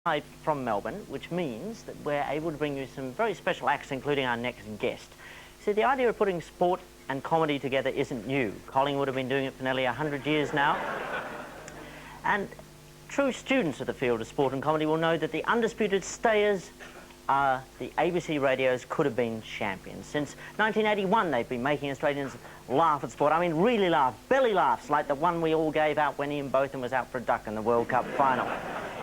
Live from Melbourne, which means that we're able to bring you some very special acts, including our next guest. See, the idea of putting sport and comedy together isn't new. Collingwood have been doing it for nearly 100 years now. And true students of the field of sport and comedy will know that the undisputed stayers are the ABC Radio's Could Have Been champions. Since 1981, they've been making Australians laugh at sport. I mean, really laugh, belly laughs, like the one we all gave out when Ian Botham was out for a duck in the World Cup final.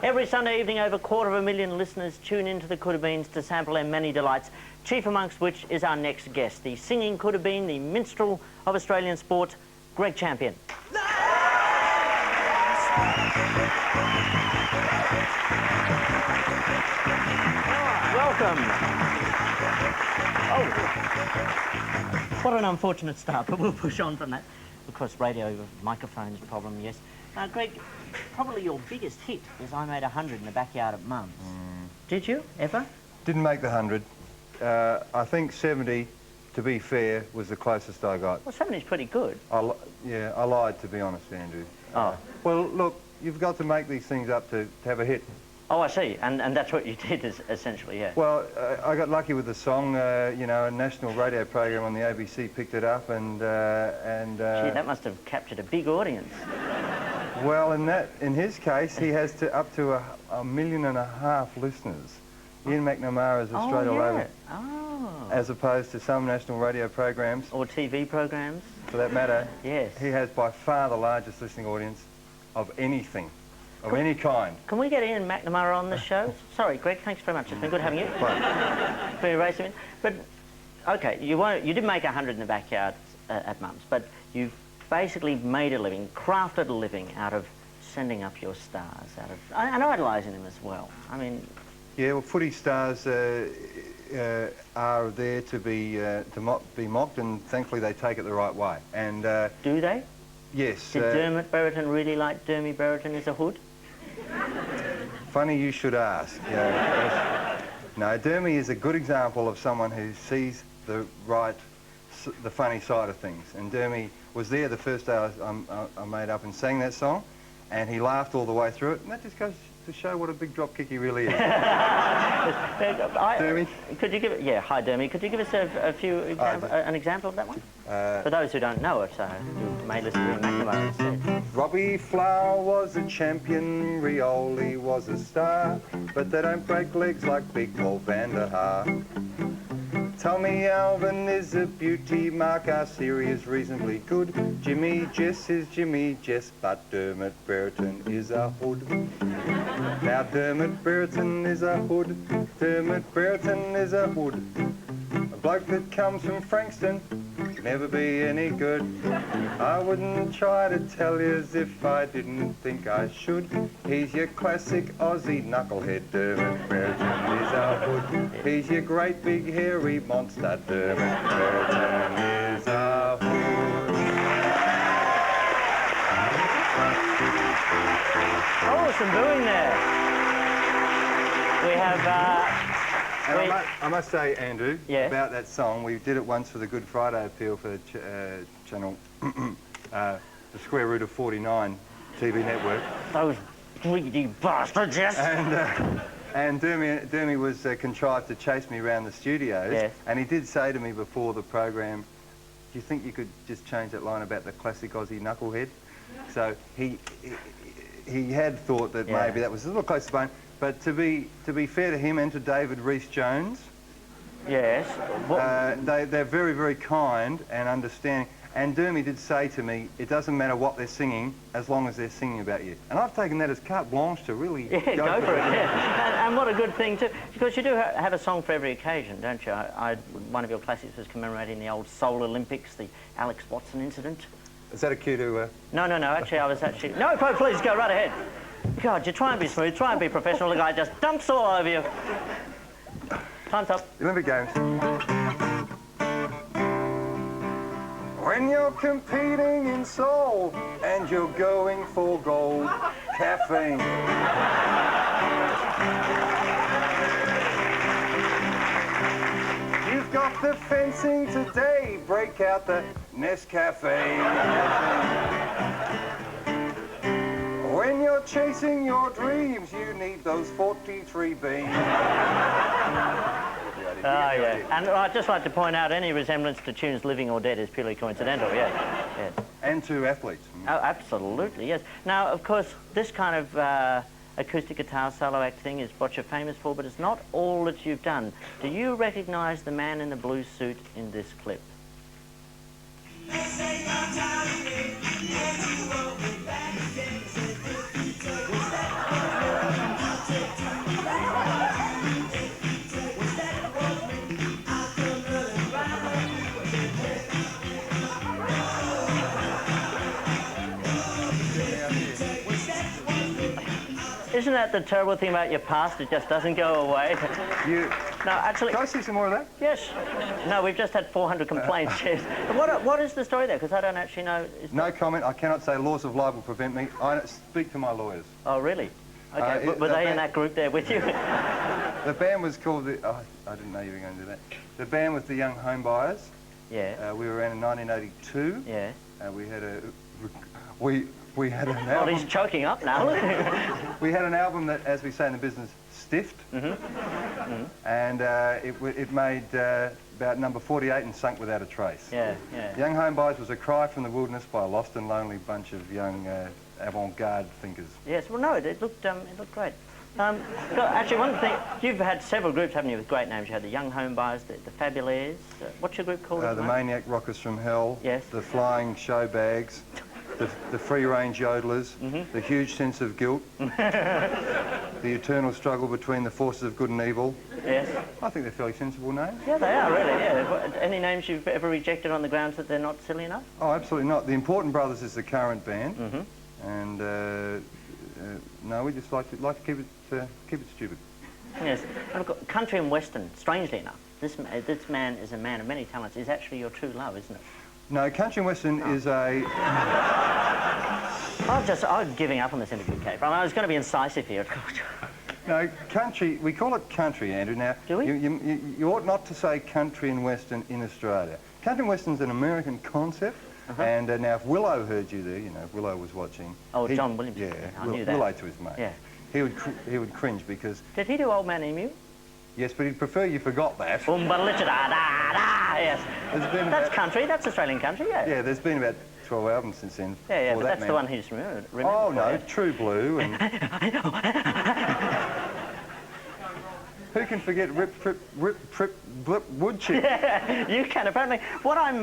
Every Sunday evening, over 250,000 listeners tune into the Could Have Beens to sample their many delights, chief amongst which is our next guest, the singing Could Have Been, the minstrel of Australian sport, Greg Champion. Welcome. Oh, what an unfortunate start, but we'll push on from that. Of course, radio microphones problem, yes. Greg, probably your biggest hit is I Made 100 in the backyard at Mum's. Did you, ever? Didn't make the 100. I think 70, to be fair, was the closest I got. Well, 70's pretty good. Yeah, I lied, to be honest, Andrew. Oh. Well, look, you've got to make these things up to have a hit. Oh, I see. And that's what you did, essentially, yeah. Well, I got lucky with the song. You know, a national radio program on the ABC picked it up, and Gee, that must have captured a big audience. Well, in his case, he has up to 1.5 million listeners. Ian McNamara's Australia over, as opposed to some national radio programs. Or TV programs. For that matter. Yes. He has by far the largest listening audience of anything, of any kind. Can we get Ian McNamara on the show? Sorry, Greg, thanks very much. It's been good having you. Very racing. But, OK, you did make 100 in the backyard at Mum's, but you've basically made a living, crafted a living out of sending up your stars, and idolising them as well. I mean... Yeah, well, footy stars are there to be mocked, and thankfully they take it the right way. And do they? Yes. Did Dermot Brereton really like Dermy Brereton as a hood? Funny you should ask. Yeah. No, Dermy is a good example of someone who sees the funny side of things. And Dermy was there the first day I made up and sang that song, and he laughed all the way through it, and that just goes to show what a big drop kick he really is. Dermy? Could you give it... Yeah, hi, Dermy. Could you give us an example of that one? For those who don't know it, who may listen to McNamara instead. Robbie Flower was a champion, Rioli was a star, but they don't break legs like Big Paul van der Haar. Tommy Alvin is a beauty, Mark Arceri is reasonably good, Jimmy Jess is Jimmy Jess, but Dermot Brereton is a hood. Now Dermot Brereton is a hood, Dermot Brereton is a hood. A bloke that comes from Frankston, never be any good. I wouldn't try to tell you as if I didn't think I should. He's your classic Aussie knucklehead, Dermot Brereton is a hood. He's your great big hairy monster, Dermot Brereton is a hood. Oh, some booing there. We have... I must say, Andrew, yes, about that song, we did it once for the Good Friday appeal for the channel, the Square Root of 49 TV network. Those greedy bastards, yes. And Dermy was contrived to chase me around the studios, yes, and he did say to me before the program, do you think you could just change that line about the classic Aussie knucklehead? So he had thought that maybe that was a little close to bone. But to be fair to him and to David Rhys-Jones, yes, they're very, very kind and understanding. And Dermy did say to me, it doesn't matter what they're singing as long as they're singing about you. And I've taken that as carte blanche to really go for it. Yeah. And what a good thing too, because you do have a song for every occasion, don't you? One of your classics was commemorating the old Seoul Olympics, the Alex Watson incident. Is that a cue to... No, actually I was actually... No, please go right ahead. God, you try and be smooth, try and be professional, the guy just dumps all over you. Time's up. Olympic Games. When you're competing in Seoul and you're going for gold, caffeine. You've got the fencing today, break out the Nescafe. When you're chasing your dreams, you need those 43 beams. Oh, yeah. And I'd just like to point out any resemblance to tunes Living or Dead is purely coincidental, yes. Yes. And to athletes. Oh, absolutely, yes. Now, of course, this kind of acoustic guitar solo act thing is what you're famous for, but it's not all that you've done. Do you recognise the man in the blue suit in this clip? Isn't that the terrible thing about your past? It just doesn't go away. No, actually... Can I see some more of that? Yes. No, we've just had 400 complaints, yes. What is the story there? Because I don't actually know... No comment. I cannot say laws of libel prevent me. I speak to my lawyers. Oh, really? Okay. Were they in that group there with you? The band was called the... Oh, I didn't know you were going to do that. The band was the Young Home Buyers. Yeah. We were around in 1982. Yeah. We had a... We had an album... Oh, he's choking up now. We had an album that, as we say in the business, stiffed. And it made about number 48 and sunk without a trace. Yeah, yeah. Young Home Buyers was a cry from the wilderness by a lost and lonely bunch of young avant-garde thinkers. Yes, well, no, it looked great. Actually, one thing, you've had several groups, haven't you, with great names. You had the Young Home Buyers, the Fabulaires. What's your group called? The Maniac Rockers from Hell. Yes. The Flying Show Bags. The free-range yodelers, the huge sense of guilt, the eternal struggle between the forces of good and evil. Yes. I think they're fairly sensible names. Yeah, they are, really, yeah. Any names you've ever rejected on the grounds that they're not silly enough? Oh, absolutely not. The Important Brothers is the current band, and no, we just like to keep it stupid. Yes. And look, country and western, strangely enough, this man is a man of many talents. Is actually your true love, isn't it? No, country and western is a... I'm giving up on this interview, Kate. I was going to be incisive here. No, country, we call it country, Andrew. Now, do we? You ought not to say country and western in Australia. Country and western's an American concept, and now if Willow heard you there, you know, if Willow was watching... Oh, John Williams. Yeah, I knew that. Willow to his mate. Yeah. He would cringe because... Did he do Old Man Emu? Yes, but he'd prefer you forgot that. Yes. That's country, that's Australian country, yeah. Yeah, there's been about 12 albums since then. Yeah, but that's the one he's remembered. Oh, no, True Blue and... Who can forget Rip, Prip, Blip, Woodchip? Yeah, you can, apparently. What I'm...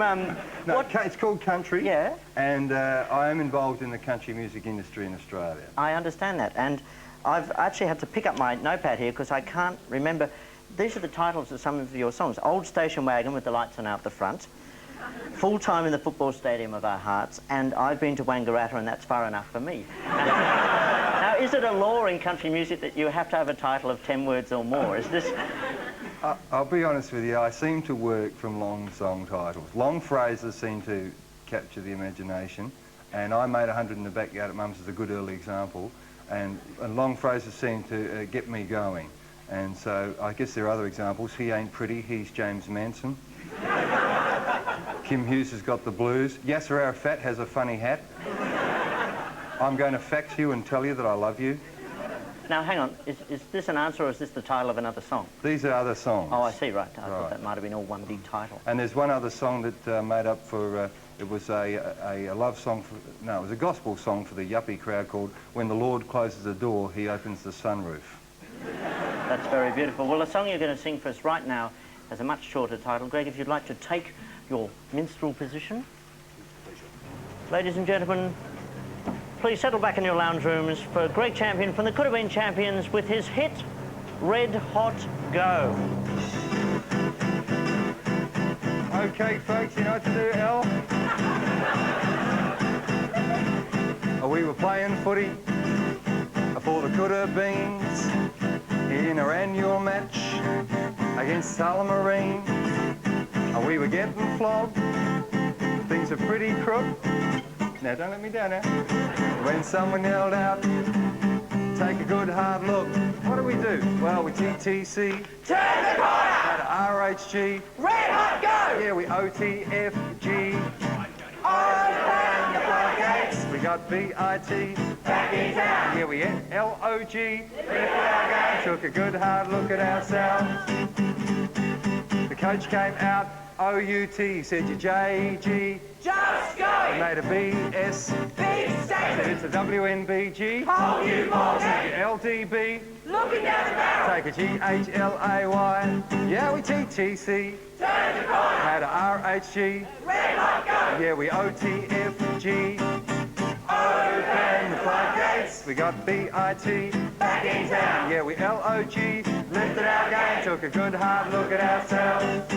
No, it's called country. Yeah. And I am involved in the country music industry in Australia. I understand that, and I've actually had to pick up my notepad here because I can't remember. These are the titles of some of your songs. Old Station Wagon with the lights on out the front, Full Time in the Football Stadium of Our Hearts, and I've Been to Wangaratta and That's Far Enough for Me. Now, is it a law in country music that you have to have a title of 10 words or more? Is this... I'll be honest with you, I seem to work from long song titles. Long phrases seem to capture the imagination, and I Made 100 in the Backyard at Mum's is a good early example. And long phrases seem to get me going. And so I guess there are other examples. He Ain't Pretty, He's James Manson. Kim Hughes has got the blues. Yasser Arafat has a funny hat. I'm going to fax you and tell you that I love you. Now, hang on. Is this an answer or is this the title of another song? These are other songs. Oh, I see, right. I thought that might have been all one big title. And there's one other song that made up for... it was a love song for... No, it was a gospel song for the yuppie crowd called When the Lord Closes the Door, He Opens the Sunroof. That's very beautiful. Well, the song you're going to sing for us right now has a much shorter title. Greg, if you'd like to take your minstrel position. Ladies and gentlemen, please settle back in your lounge rooms for Greg Champion from the Could Have Been Champions with his hit, Red Hot Go. Okay, folks, you know what to do, Al? We were playing footy for the Could Have Beens in our annual match against Tullamarine. We were getting flogged. Things are pretty crook. Now, don't let me down now. When someone yelled out, take a good hard look. What do? Well, we TTC. Turn the corner! At RHG. Red Hot Go! Yeah, we OTFG. Open the floodgates. We We got B-I-T, back in town. Yeah, we had L-O-G, lifted our game, took a good hard look at ourselves. The coach came out, O-U-T, he said, you J-G, Just go! made a B-S, Big said statement! it's a W-N-B-G, Hold you balls! L-D-B, Looking down the barrel! take a G-H-L-A-Y, yeah, we T-T-C, Turn the corner! had a R-H-G, Red hot go! yeah, we O-T-F-G, open the floodgates, we got B-I-T, Back in town! yeah, we L-O-G, lifted our game, took a good hard look at ourselves.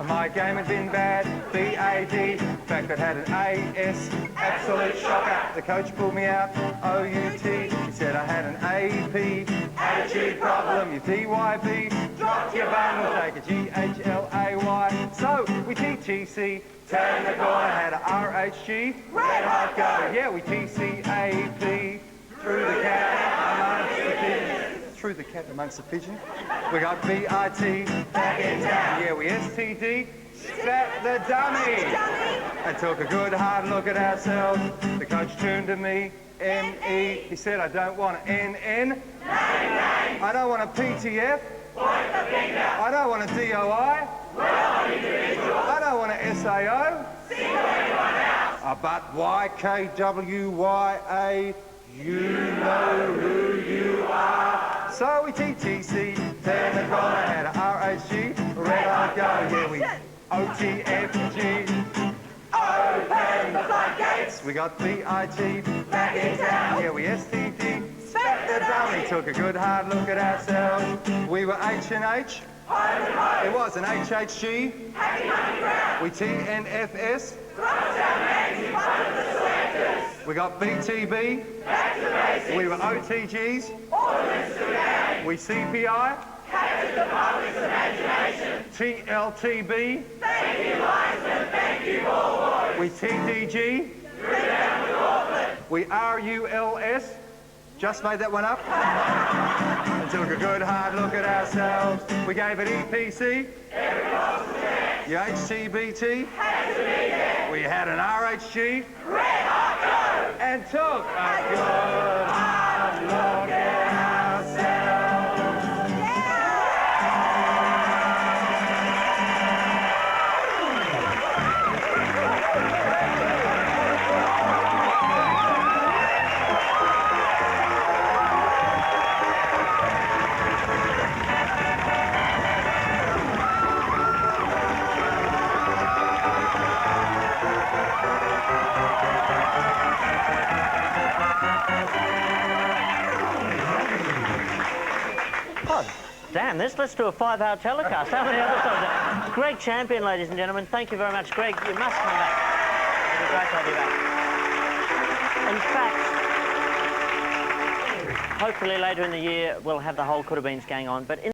My game had been bad, B-A-D, in fact I'd had an A-S, absolute shocker. The coach pulled me out, O-U-T, he said I had an A-P, attitude problem, you D-Y-B, dropped your bum, we'll take a G-H-L-A-Y. So we T-T-C, turn the corner, had a R-H-G, red hot go, yeah, we T-C-A-P, through the cat amongst the pigeons, through the cat amongst the pigeons. We got B-I-T, Back in town! yeah, we S-T-D, spat the dummy, and took a good hard look at ourselves. The coach turned to me, M-E, he said, I don't want an N-N, I don't want a P-T-F, I don't want a D-O-I, I don't want a S-A-O, but Y-K-W-Y-A, you know who you are. So we T-T-C, turn the corner, had a R-H-G, red hot go, yeah, we O-T-F-G, Open the floodgates! we got B-I-T, Back in town! yeah, we S-T-D, spat the dummy, took a good hard look at ourselves. We were H&H, Home and home! it was an H-H-G, Happy underground! we T-N-F-S, Thrust our hands in front of the selectors! we got B-T-B, Back to basics! we were O-T-Gs, Ornaments to the game! we C-P-I, Captured the public's imagination! T-L-T-B, Thank you, linesman! Thank you, ball boys! we T-D-G, we R-U-L-S, just made that one up, and took a good hard look at ourselves. We gave it E-P-C, your H-T-B-T, we had an R-H-G, Red hot go! and took a good hard look at ourselves. Damn this, let's do a 5-hour telecast. How many episodes? Greg Champion, ladies and gentlemen. Thank you very much. Greg, you must come back. It'll be great to have you back. In fact, hopefully later in the year, we'll have the whole Could Have Beens gang on. But in